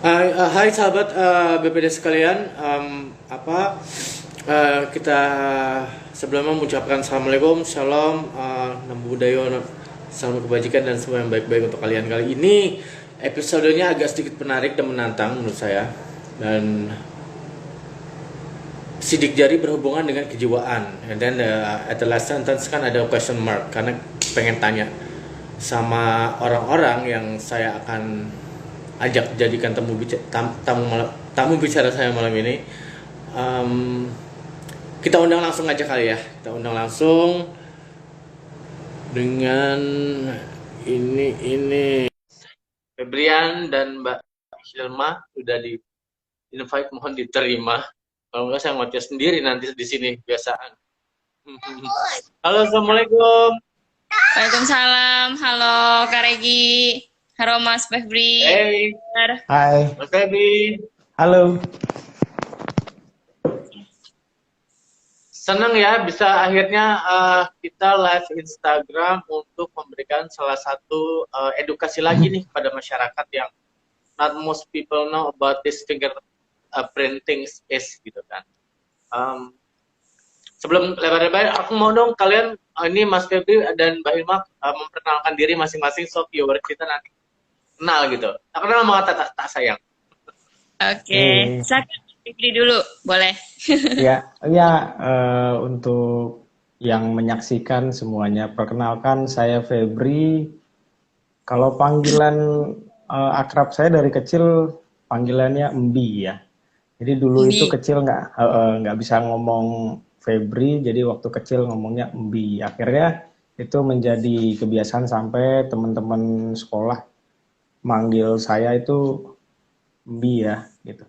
Hai sahabat BPD sekalian. Kita sebelumnya mengucapkan assalamualaikum, shalom, namo buddhayo, salam kebajikan dan semua yang baik-baik untuk kalian. Kali ini episodenya agak sedikit menarik dan menantang menurut saya, dan sidik jari berhubungan dengan kejiwaan. And then at the last sentence kan ada question mark karena pengen tanya sama orang-orang yang saya akan ajak jadikan tamu bicara saya malam ini. Kita undang langsung aja kali ya. Kita undang langsung dengan ini Febrian dan Mbak Hilma sudah di invite, mohon diterima. Kalau enggak saya ngoceh sendiri nanti di sini biasaan. Halo, assalamualaikum. Waalaikumsalam, halo Kak Regi, halo Mas Febri. Hey, Hai, Mas Febri. halo. Senang ya bisa akhirnya kita live Instagram untuk memberikan salah satu edukasi lagi nih kepada masyarakat yang not most people know about this finger printing is gitu kan. Sebelum lebar-lebar, aku mau dong kalian ini Mas Febri dan Mbak Ilma memperkenalkan diri masing-masing, so viewer kita nanti kenal gitu. Tak kenal maka tak sayang. Oke, silakan Mas Febri dulu, boleh. Untuk yang menyaksikan semuanya, perkenalkan saya Febri. Kalau panggilan akrab saya dari kecil panggilannya Embi ya. Jadi dulu itu Bi. kecil nggak bisa ngomong Febri, jadi waktu kecil ngomongnya Embi. Akhirnya itu menjadi kebiasaan sampai teman-teman sekolah manggil saya itu Embi ya gitu.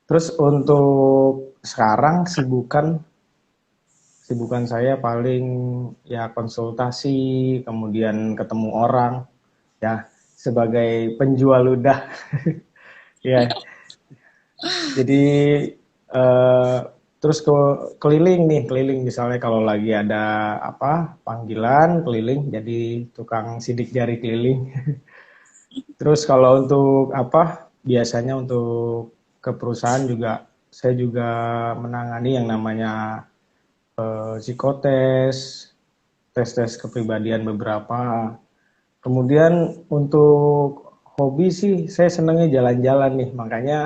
Terus untuk sekarang sibukan saya paling ya konsultasi, kemudian ketemu orang ya sebagai penjual ludah. Ya, jadi eh, terus keliling misalnya kalau lagi ada apa panggilan keliling jadi tukang sidik jari keliling. Terus kalau untuk apa biasanya untuk ke perusahaan juga saya juga menangani yang namanya psikotes, tes-tes kepribadian beberapa. Kemudian untuk hobi sih saya senangnya jalan-jalan nih, makanya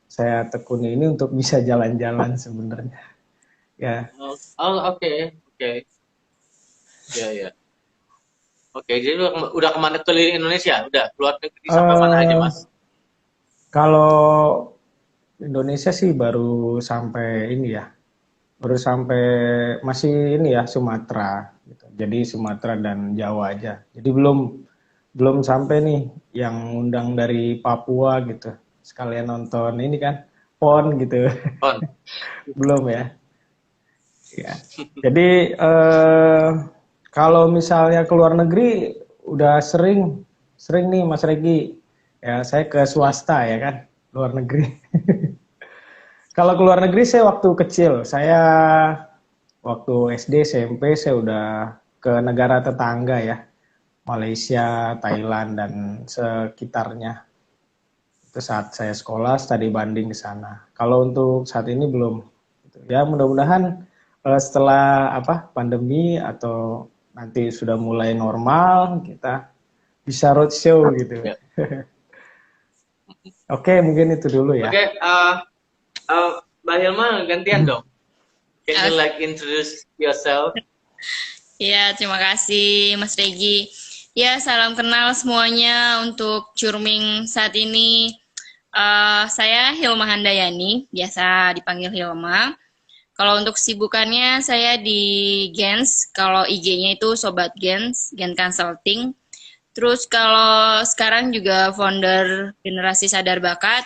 saya tekuni ini untuk bisa jalan-jalan sebenarnya. Ya. Oke. Ya ya. Oke, jadi udah kemana keliling Indonesia? Udah keluar negeri sampai mana aja, Eh Mas? kalau Indonesia sih baru sampai ini ya, baru sampai masih ini ya Sumatera gitu. Jadi Sumatera dan Jawa aja. Jadi belum sampai nih yang undang dari Papua gitu. Sekalian nonton ini kan PON gitu. On. Belum ya. Ya. Jadi kalau misalnya ke luar negeri udah sering sering nih Mas Regi. Ya, saya ke swasta ya kan, luar negeri. Kalau ke luar negeri saya waktu kecil, saya waktu SD, SMP saya udah ke negara tetangga ya, Malaysia, Thailand dan sekitarnya. Itu saat saya sekolah studi banding di sana. Kalau untuk saat ini belum. Ya mudah-mudahan setelah apa pandemi atau nanti sudah mulai normal kita bisa roadshow gitu. Ya. Oke, mungkin itu dulu ya. Oke, Mbak Hilma gantian dong. Can you like introduce yourself? Ya, terima kasih Mas Regi. Ya, salam kenal semuanya untuk Curming saat ini. Saya Hilma Handayani, biasa dipanggil Hilma. Kalau untuk sibukannya saya di Gens, kalau IG-nya itu Sobat Gens, Gen Consulting. Terus kalau sekarang juga founder Generasi Sadar Bakat,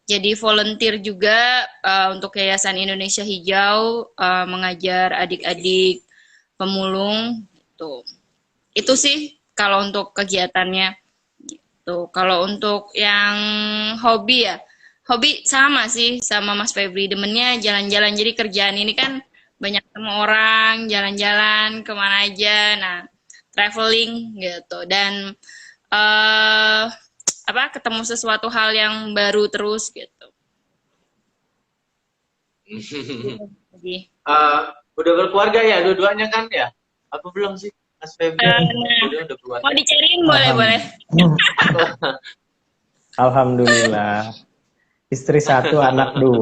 jadi volunteer juga untuk Yayasan Indonesia Hijau, mengajar adik-adik pemulung gitu. Itu sih kalau untuk kegiatannya. Gitu. Kalau untuk yang hobi ya, hobi sama sih sama Mas Febri, demennya jalan-jalan. Jadi kerjaan ini kan banyak ketemu orang, jalan-jalan kemana aja. Nah, traveling gitu. Dan eh ketemu sesuatu hal yang baru terus gitu. Jadi, Udah berkeluarga ya dua-duanya kan ya? Apa belum sih Mas Febri? Udah berkeluarga. mau dicariin boleh. Alhamdulillah. Istri 1, anak 2.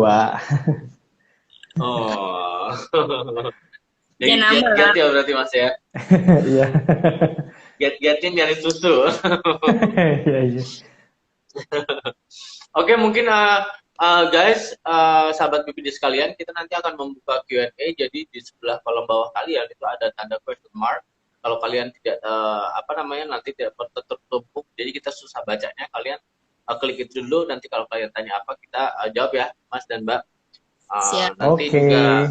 Oh. Jadi Ya, nambah giat ya berarti Mas ya. Iya. Giat-giatnya nyari susu. Iya, iya. Oke, mungkin guys, sahabat BPD sekalian, kita nanti akan membuka Q&A. Jadi di sebelah kolom bawah kalian itu ada tanda question mark. Kalau kalian tidak nanti tidak tertumpuk, jadi kita susah bacanya. Kalian klik itu dulu. Nanti kalau kalian tanya apa, kita jawab ya, Mas dan Mbak. Siap. Nanti Oke. juga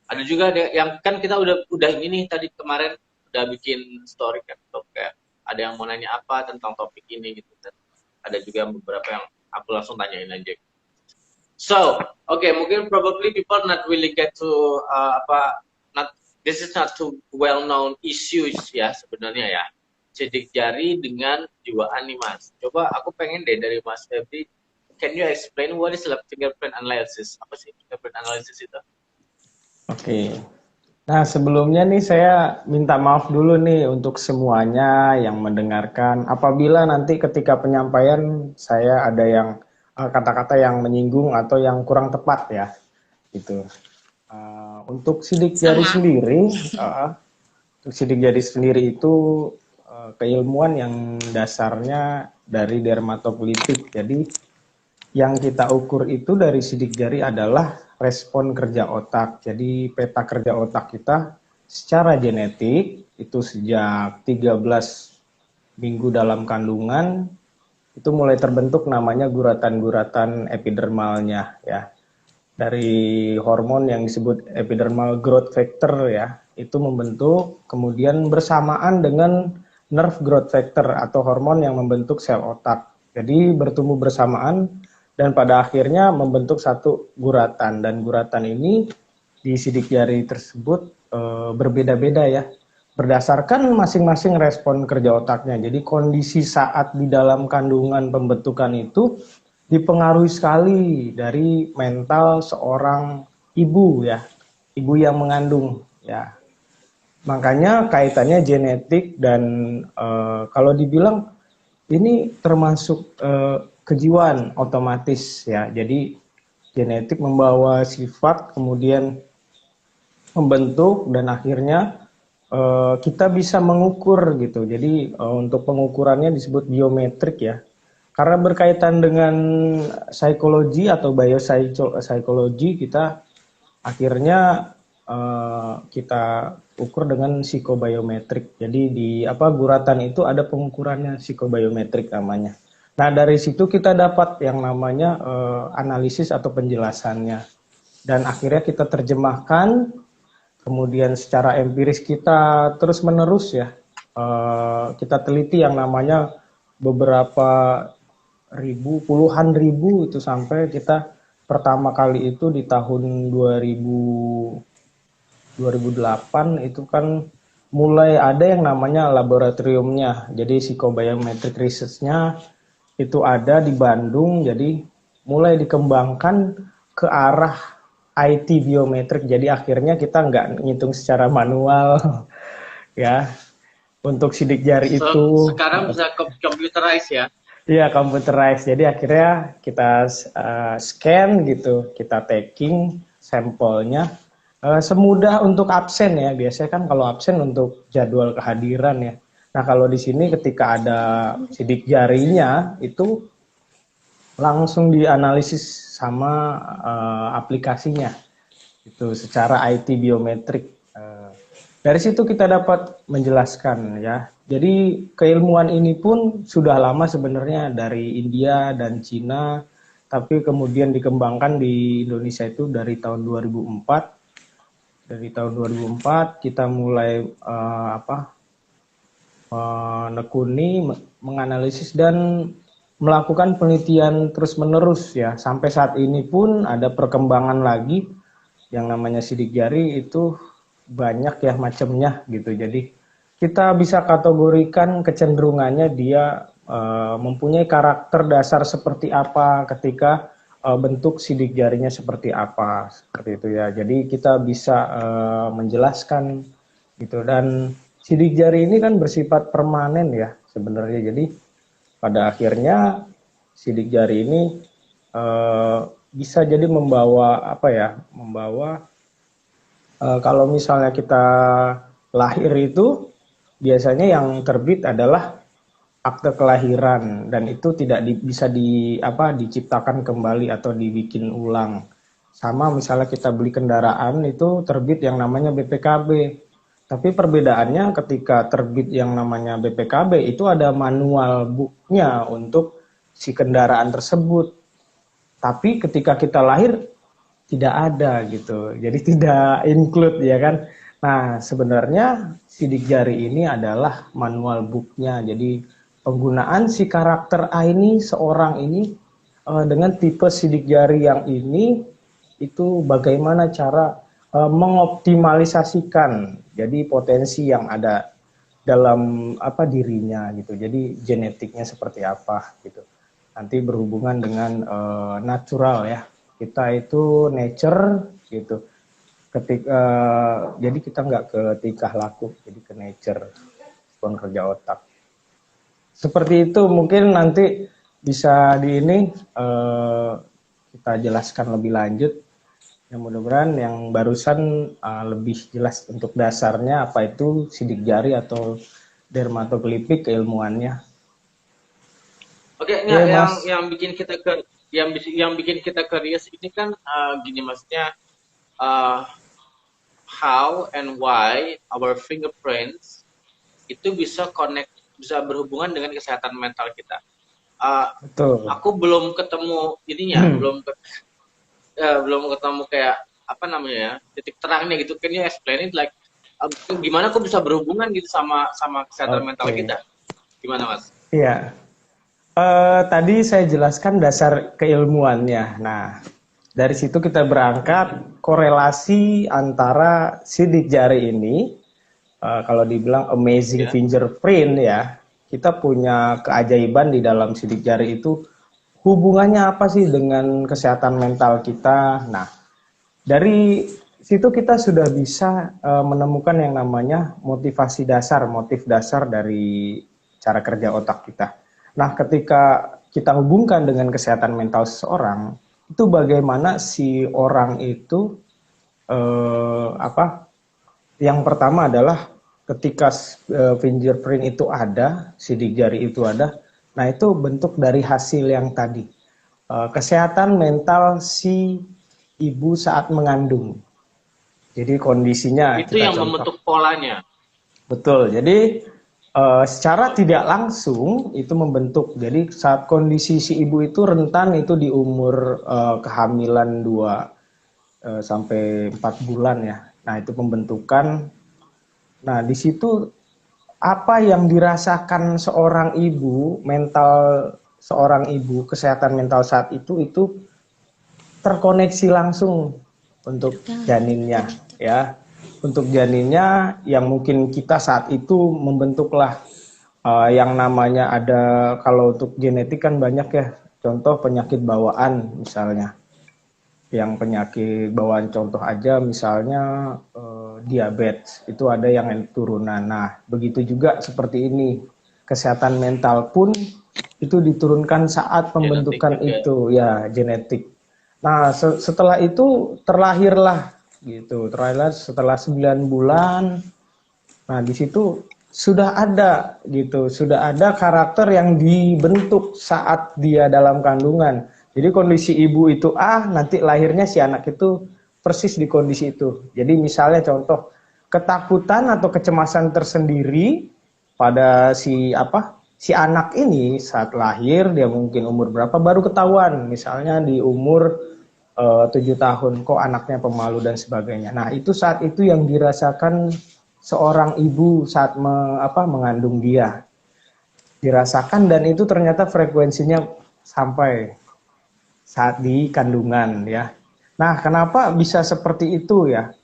ada juga yang kan kita udah ini nih tadi kemarin udah bikin story kan, kayak ada yang mau nanya apa tentang topik ini gitu. Dan ada juga beberapa yang aku langsung tanyain aja. So, mungkin probably people not really get to this is not too well known issues ya sebenarnya ya. Sidik jari dengan jiwaan nih Mas. Coba aku pengen deh dari Mas Febri, can you explain what is fingerprint analysis? Apa sih fingerprint analysis itu? Oke. Nah, sebelumnya nih saya minta maaf dulu nih untuk semuanya yang mendengarkan. Apabila nanti ketika penyampaian saya ada yang kata-kata yang menyinggung atau yang kurang tepat ya, gitu. Untuk sidik jari sendiri, untuk sidik jari sendiri itu keilmuan yang dasarnya dari dermatopolitik. Jadi yang kita ukur itu dari sidik jari adalah respon kerja otak. Jadi peta kerja otak kita secara genetik itu sejak 13 minggu dalam kandungan itu mulai terbentuk namanya guratan-guratan epidermalnya ya. Dari hormon yang disebut epidermal growth factor ya, itu membentuk kemudian bersamaan dengan nerve growth factor atau hormon yang membentuk sel otak. Jadi bertumbuh bersamaan dan pada akhirnya membentuk satu guratan, dan guratan ini di sidik jari tersebut berbeda-beda ya, berdasarkan masing-masing respon kerja otaknya. Jadi kondisi saat di dalam kandungan pembentukan itu dipengaruhi sekali dari mental seorang ibu ya, ibu yang mengandung ya. Makanya kaitannya genetik dan kalau dibilang ini termasuk kejiwaan otomatis ya. Jadi genetik membawa sifat kemudian membentuk dan akhirnya kita bisa mengukur gitu. Jadi untuk pengukurannya disebut biometrik ya. Karena berkaitan dengan psikologi atau biopsikologi, kita akhirnya kita ukur dengan psikobiometrik. Jadi di guratan itu ada pengukurannya, psikobiometrik namanya. Nah, dari situ kita dapat yang namanya analisis atau penjelasannya. Dan akhirnya kita terjemahkan, kemudian secara empiris kita terus-menerus ya, kita teliti yang namanya beberapa ribu, puluhan ribu itu sampai kita pertama kali itu di tahun 2008 itu kan mulai ada yang namanya laboratoriumnya. Jadi psikobiometrik research-nya itu ada di Bandung, jadi mulai dikembangkan ke arah IT biometrik. Jadi akhirnya kita nggak ngitung secara manual ya. Untuk sidik jari itu sekarang bisa computerize ya. Iya, computerize. Jadi akhirnya kita scan gitu, kita taking sampelnya. Semudah untuk absen ya. Biasanya kan kalau absen untuk jadwal kehadiran ya. Nah, kalau di sini ketika ada sidik jarinya itu langsung dianalisis sama aplikasinya. Itu secara IT biometrik. Dari situ kita dapat menjelaskan ya. Jadi keilmuan ini pun sudah lama sebenarnya dari India dan Cina, tapi kemudian dikembangkan di Indonesia itu dari tahun 2004. Dari tahun 2004 kita mulai menekuni, menganalisis dan melakukan penelitian terus-menerus ya. Sampai saat ini pun ada perkembangan lagi yang namanya sidik jari itu banyak ya macamnya gitu. Jadi kita bisa kategorikan kecenderungannya dia mempunyai karakter dasar seperti apa ketika bentuk sidik jarinya seperti apa, seperti itu ya. Jadi kita bisa menjelaskan gitu. Dan sidik jari ini kan bersifat permanen ya sebenarnya. Jadi pada akhirnya sidik jari ini bisa jadi membawa apa ya, membawa kalau misalnya kita lahir itu biasanya yang terbit adalah akte kelahiran, dan itu tidak bisa diciptakan kembali atau dibikin ulang. Sama misalnya kita beli kendaraan itu terbit yang namanya BPKB. Tapi perbedaannya ketika terbit yang namanya BPKB itu ada manual booknya untuk si kendaraan tersebut. Tapi ketika kita lahir tidak ada gitu. Jadi tidak include ya kan. Nah, sebenarnya sidik jari ini adalah manual booknya. Jadi penggunaan si karakter A ini, seorang ini dengan tipe sidik jari yang ini itu bagaimana cara mengoptimalisasikan jadi potensi yang ada dalam dirinya gitu. Jadi genetiknya seperti apa gitu. Nanti berhubungan dengan natural ya. Kita itu nature gitu. Jadi kita nggak ke tingkah laku, jadi ke nature, bukan kerja otak. Seperti itu mungkin nanti bisa kita jelaskan lebih lanjut. Yang mudah-mudahan yang barusan lebih jelas untuk dasarnya apa itu sidik jari atau dermatoglifik keilmuannya. Oke, Ya, yang bikin kita yang bikin kita curious ini kan gini maksudnya, how and why our fingerprints itu bisa berhubungan dengan kesehatan mental kita. betul. Aku belum ketemu ininya, belum ketemu kayak apa namanya ya, titik terangnya gitu. Can you explain it like gimana kok bisa berhubungan gitu sama kesehatan mental kita? Gimana Mas? Iya. Tadi saya jelaskan dasar keilmuannya. Nah, dari situ kita berangkat korelasi antara sidik jari ini, kalau dibilang amazing fingerprint ya, kita punya keajaiban di dalam sidik jari itu, hubungannya apa sih dengan kesehatan mental kita. Nah, dari situ kita sudah bisa menemukan yang namanya motif dasar dari cara kerja otak kita. Nah, ketika kita hubungkan dengan kesehatan mental seseorang, itu bagaimana si orang itu yang pertama adalah ketika fingerprint itu ada, sidik jari itu ada, nah itu bentuk dari hasil yang tadi. Kesehatan mental si ibu saat mengandung. Jadi kondisinya itu yang membentuk polanya. Betul. Jadi secara tidak langsung itu membentuk. Jadi saat kondisi si ibu itu rentan itu di umur kehamilan 2 sampai 4 bulan ya. Nah, itu pembentukan. Nah, di situ apa yang dirasakan seorang ibu, kesehatan mental saat itu terkoneksi langsung untuk janinnya ya. Untuk janinnya yang mungkin kita saat itu membentuklah yang namanya ada, kalau untuk genetik kan banyak ya, contoh penyakit bawaan misalnya. Yang penyakit bawaan contoh aja misalnya diabetes, itu ada yang turunan. Nah, begitu juga seperti ini. Kesehatan mental pun itu diturunkan saat pembentukan genetik, itu ya genetik. Nah, setelah itu terlahirlah setelah 9 bulan. Nah, di situ sudah ada karakter yang dibentuk saat dia dalam kandungan. Jadi kondisi ibu itu nanti lahirnya si anak itu persis di kondisi itu. Jadi misalnya contoh ketakutan atau kecemasan tersendiri pada si anak ini saat lahir, dia mungkin umur berapa baru ketahuan, misalnya di umur 7 tahun kok anaknya pemalu dan sebagainya. Nah, itu saat itu yang dirasakan seorang ibu saat mengandung dia. Dirasakan, dan itu ternyata frekuensinya sampai saat di kandungan ya. Nah, kenapa bisa seperti itu ya?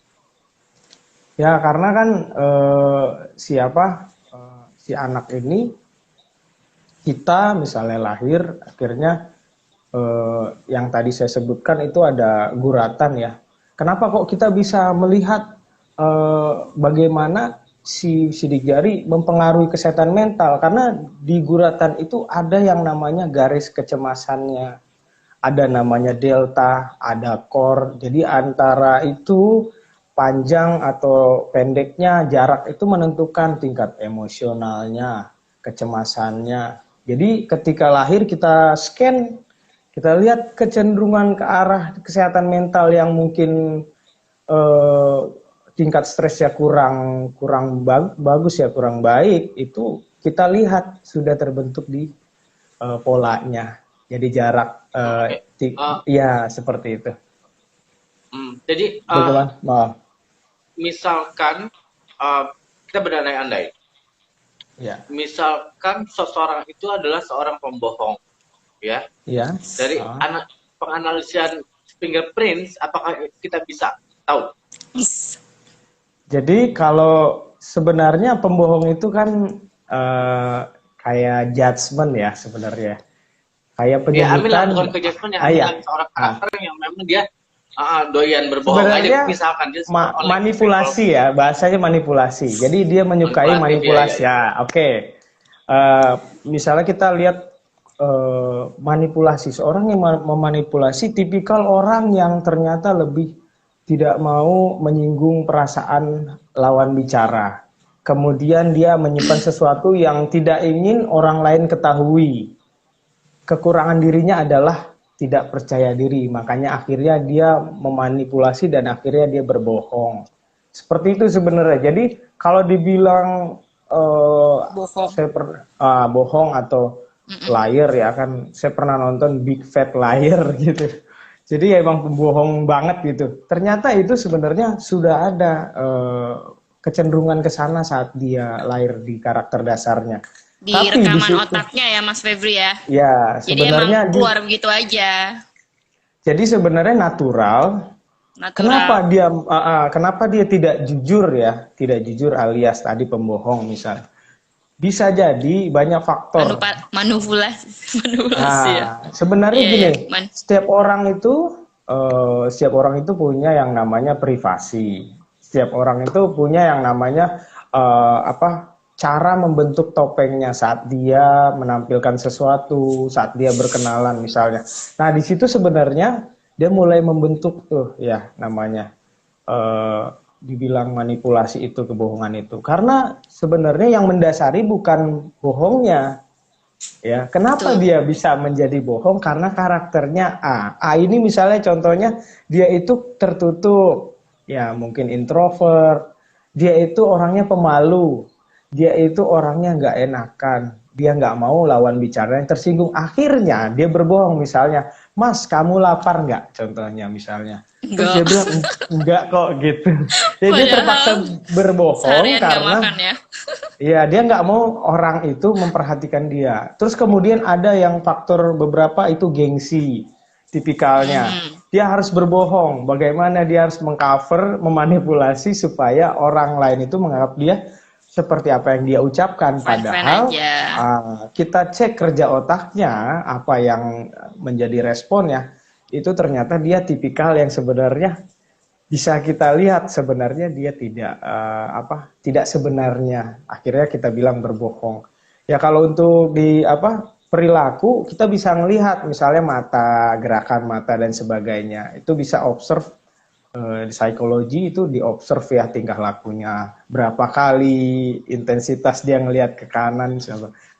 Ya, karena kan si anak ini kita misalnya lahir, akhirnya yang tadi saya sebutkan itu ada guratan ya. Kenapa kok kita bisa melihat bagaimana si sidik jari mempengaruhi kesehatan mental? Karena di guratan itu ada yang namanya garis kecemasannya, ada namanya delta, ada core. Jadi antara itu panjang atau pendeknya jarak itu menentukan tingkat emosionalnya, kecemasannya. Jadi ketika lahir kita scan, kita lihat kecenderungan ke arah kesehatan mental yang mungkin tingkat stresnya bagus ya, kurang baik, itu kita lihat sudah terbentuk di polanya. Jadi jarak ya seperti itu. Jadi Bagaimana? misalkan kita berandai-andai, Ya. misalkan seseorang itu adalah seorang pembohong, ya. Ya. Dari penganalisian fingerprints, apakah kita bisa tahu? Jadi kalau sebenarnya pembohong itu kan kayak judgement ya sebenarnya. Kayak Ya, ambillah penyebutan. bukan kejadian yang ambil seorang karakter yang memang dia doyan berbohong Sebenarnya aja, misalkan dia manipulasi ya, bahasanya manipulasi. Jadi dia menyukai manipulasi. Ya, oke. Misalnya kita lihat manipulasi, seorang yang memanipulasi tipikal orang yang ternyata lebih tidak mau menyinggung perasaan lawan bicara. Kemudian dia menyimpan sesuatu yang tidak ingin orang lain ketahui. Kekurangan dirinya adalah tidak percaya diri, makanya akhirnya dia memanipulasi dan akhirnya dia berbohong. Seperti itu sebenarnya. Jadi kalau dibilang bohong atau liar ya kan, saya pernah nonton Big Fat Liar gitu. Jadi ya emang pembohong banget gitu. Ternyata itu sebenarnya sudah ada kecenderungan ke sana saat dia lahir di karakter dasarnya. Di rekaman otaknya ya Mas Febri ya. Ya, sebenarnya jadi emang keluar begitu aja. Jadi sebenarnya natural. Kenapa dia tidak jujur ya? Tidak jujur alias tadi pembohong misalnya. Bisa jadi banyak faktor. Manipulasi ya. Sebenarnya gini, setiap orang itu punya yang namanya privasi. Setiap orang itu punya yang namanya cara membentuk topengnya saat dia menampilkan sesuatu, saat dia berkenalan misalnya. Nah, di situ sebenarnya dia mulai membentuk tuh ya namanya dibilang manipulasi itu, kebohongan itu. Karena sebenarnya yang mendasari bukan bohongnya. Ya, kenapa dia bisa menjadi bohong? Karena karakternya A. A ini misalnya contohnya dia itu tertutup, ya mungkin introvert, dia itu orangnya pemalu. Dia itu orangnya nggak enakan, dia nggak mau lawan bicara yang tersinggung. Akhirnya dia berbohong misalnya, Mas kamu lapar nggak? Contohnya misalnya. Terus dia bilang, enggak kok gitu. Jadi dia terpaksa berbohong karena dia nggak mau orang itu memperhatikan dia. Terus kemudian ada yang faktor beberapa itu gengsi, tipikalnya. Dia harus berbohong, bagaimana dia harus mengcover, memanipulasi supaya orang lain itu menganggap dia seperti apa yang dia ucapkan, padahal kita cek kerja otaknya, apa yang menjadi responnya, itu ternyata dia tipikal yang sebenarnya bisa kita lihat sebenarnya dia tidak sebenarnya, akhirnya kita bilang berbohong. Ya kalau untuk di perilaku kita bisa melihat misalnya mata, gerakan mata dan sebagainya, itu bisa observe. Di psikologi itu diobserv ya tingkah lakunya, berapa kali intensitas dia ngelihat ke kanan.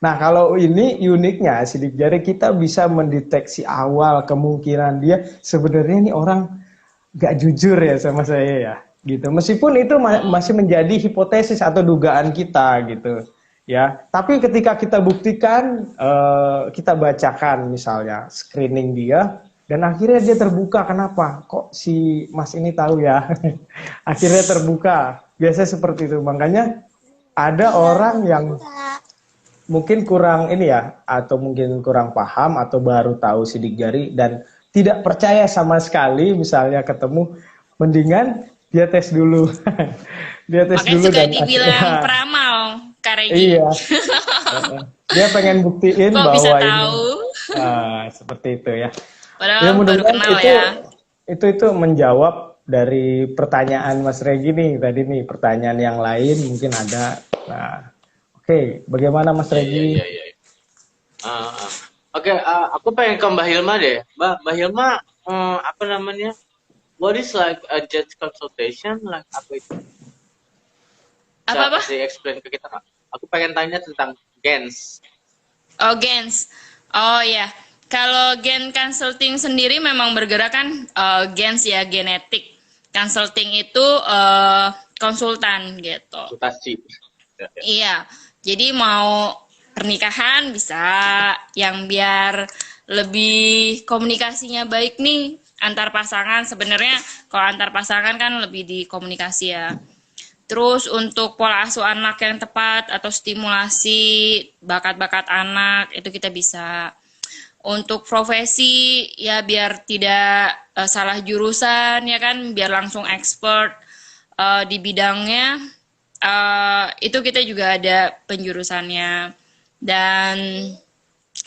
Nah kalau ini uniknya sidik jari kita bisa mendeteksi awal kemungkinan dia sebenarnya ini orang gak jujur ya sama saya ya gitu, meskipun itu masih menjadi hipotesis atau dugaan kita gitu ya. Tapi ketika kita buktikan, kita bacakan misalnya screening dia, dan akhirnya dia terbuka, kenapa? Kok si Mas ini tahu ya? Akhirnya terbuka. Biasanya seperti itu. Makanya ada orang yang mungkin kurang atau mungkin kurang paham atau baru tahu sidik jari dan tidak percaya sama sekali, misalnya ketemu, mendingan dia tes dulu. Dia tes makanya dulu suka dibilang peramal, Kak Regi. Iya. Dia pengen buktiin Kok bahwa bisa ini tahu? seperti itu ya. Ya Padahal baru mudah-mudahan kenal itu ya. itu menjawab dari pertanyaan Mas Regi nih tadi nih, pertanyaan yang lain mungkin ada. Nah, oke, bagaimana Mas Iya, iya, Regi? iya, iya. Ah, ah. Oke, aku pengen ke Mbak Hilma deh. Mbak Hilma, apa namanya? What is like a judge consultation? Like apa itu? Bisa Apa-apa? kasih explain ke kita nggak? Aku pengen tanya tentang GANS. Oh, gens. Oh ya. Kalau gen consulting sendiri memang bergerak kan gens ya, genetik. Consulting itu konsultan gitu. Konsultasi. Ya, ya. Iya. Jadi mau pernikahan bisa yang biar lebih komunikasinya baik nih antar pasangan. Sebenarnya kalau antar pasangan kan lebih di komunikasi ya. Terus untuk pola asuh anak yang tepat atau stimulasi bakat-bakat anak itu kita bisa. Untuk profesi ya biar tidak salah jurusan ya kan, biar langsung expert di bidangnya. Itu kita juga ada penjurusannya. Dan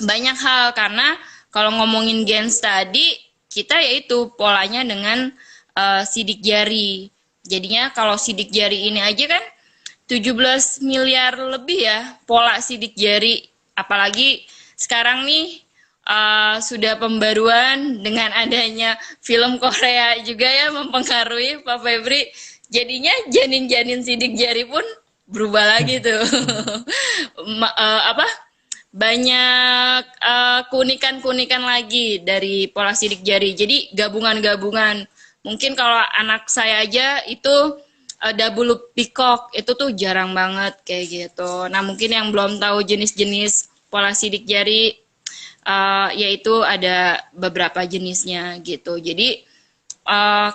banyak hal karena kalau ngomongin gens tadi kita yaitu polanya dengan sidik jari. Jadinya kalau sidik jari ini aja kan 17 miliar lebih ya pola sidik jari. Apalagi sekarang nih sudah pembaruan dengan adanya film Korea juga ya mempengaruhi Pak Febri. Jadinya janin-janin sidik jari pun berubah lagi tuh. Apa? Banyak keunikan-keunikan lagi dari pola sidik jari. Jadi gabungan-gabungan. Mungkin kalau anak saya aja itu double peacock itu tuh jarang banget kayak gitu. Nah mungkin yang belum tahu jenis-jenis pola sidik jari yaitu ada beberapa jenisnya gitu. Jadi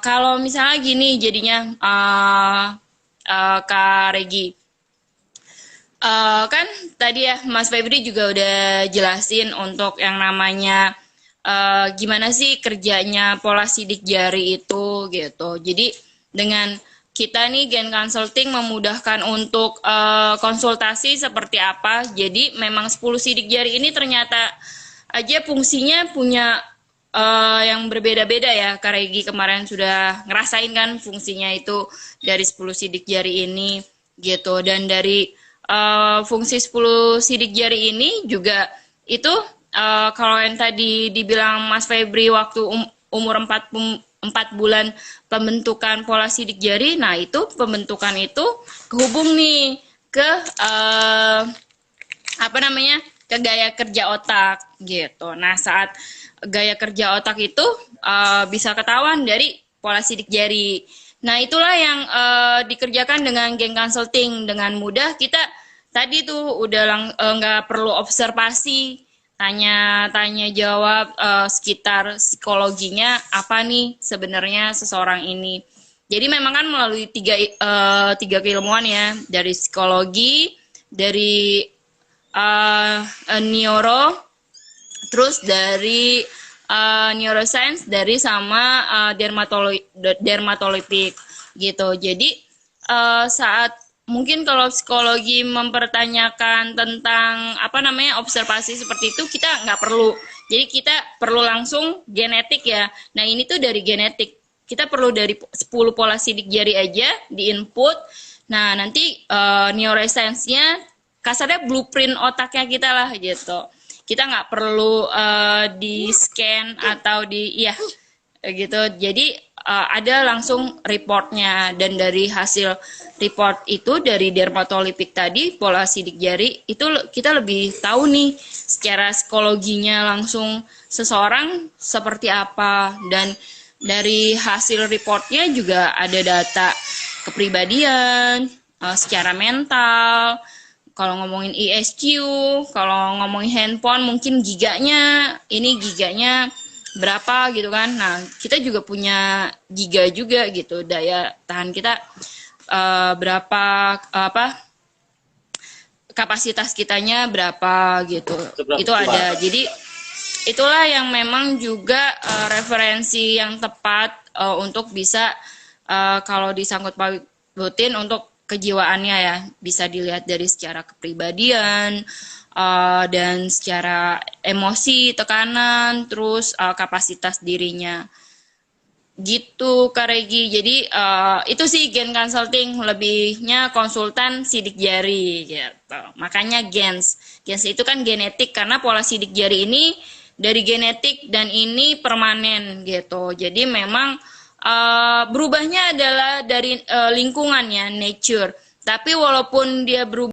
kalau misalnya gini jadinya Kak Regi. Kan tadi ya Mas Febri juga udah jelasin untuk yang namanya gimana sih kerjanya pola sidik jari itu gitu. Jadi dengan kita nih Gen Consulting memudahkan untuk konsultasi seperti apa. Jadi memang 10 sidik jari ini ternyata aja fungsinya punya yang berbeda-beda ya. Kak Regi kemarin sudah ngerasain kan fungsinya itu dari 10 sidik jari ini gitu. Dan dari fungsi 10 sidik jari ini juga itu kalau yang tadi dibilang Mas Febri waktu umur 4 bulan pembentukan pola sidik jari, nah itu pembentukan itu kehubung nih ke apa namanya ke gaya kerja otak gitu. Nah saat gaya kerja otak itu bisa ketahuan dari pola sidik jari. Nah itulah yang dikerjakan dengan Gen Consulting dengan mudah. Kita tadi tuh udah nggak perlu observasi, tanya jawab sekitar psikologinya apa nih sebenarnya seseorang ini. Jadi memang kan melalui tiga keilmuan ya, dari psikologi, dari neuro, terus dari neuroscience, dari sama dermatologik gitu. Jadi saat mungkin kalau psikologi mempertanyakan tentang apa namanya observasi seperti itu kita nggak perlu. Jadi kita perlu langsung genetik ya. Nah ini tuh dari genetik. Kita perlu dari 10 pola sidik jari aja di input. Nah nanti neuroscience-nya kasarnya blueprint otaknya kita lah gitu. Kita nggak perlu di scan atau di ya gitu. Jadi ada langsung reportnya dan dari hasil report itu dari dermatolipik tadi pola sidik jari itu kita lebih tahu nih secara psikologinya langsung seseorang seperti apa dan dari hasil reportnya juga ada data kepribadian secara mental. Kalau ngomongin ESQ, kalau ngomongin handphone mungkin giganya berapa gitu kan. Nah, kita juga punya giga juga gitu. Daya tahan kita berapa kapasitas kitanya berapa gitu. Itu ada. Jadi itulah yang memang juga referensi yang tepat untuk bisa kalau disangkut pautin untuk kejiwaannya ya bisa dilihat dari secara kepribadian, dan secara emosi, tekanan, terus kapasitas dirinya. Gitu Kak Regi. Jadi itu sih Gen Consulting, lebihnya konsultan sidik jari gitu. Makanya Gens. Gens itu kan genetik karena pola sidik jari ini dari genetik dan ini permanen gitu. Jadi memang berubahnya adalah dari lingkungan ya, nature. Tapi walaupun dia berubah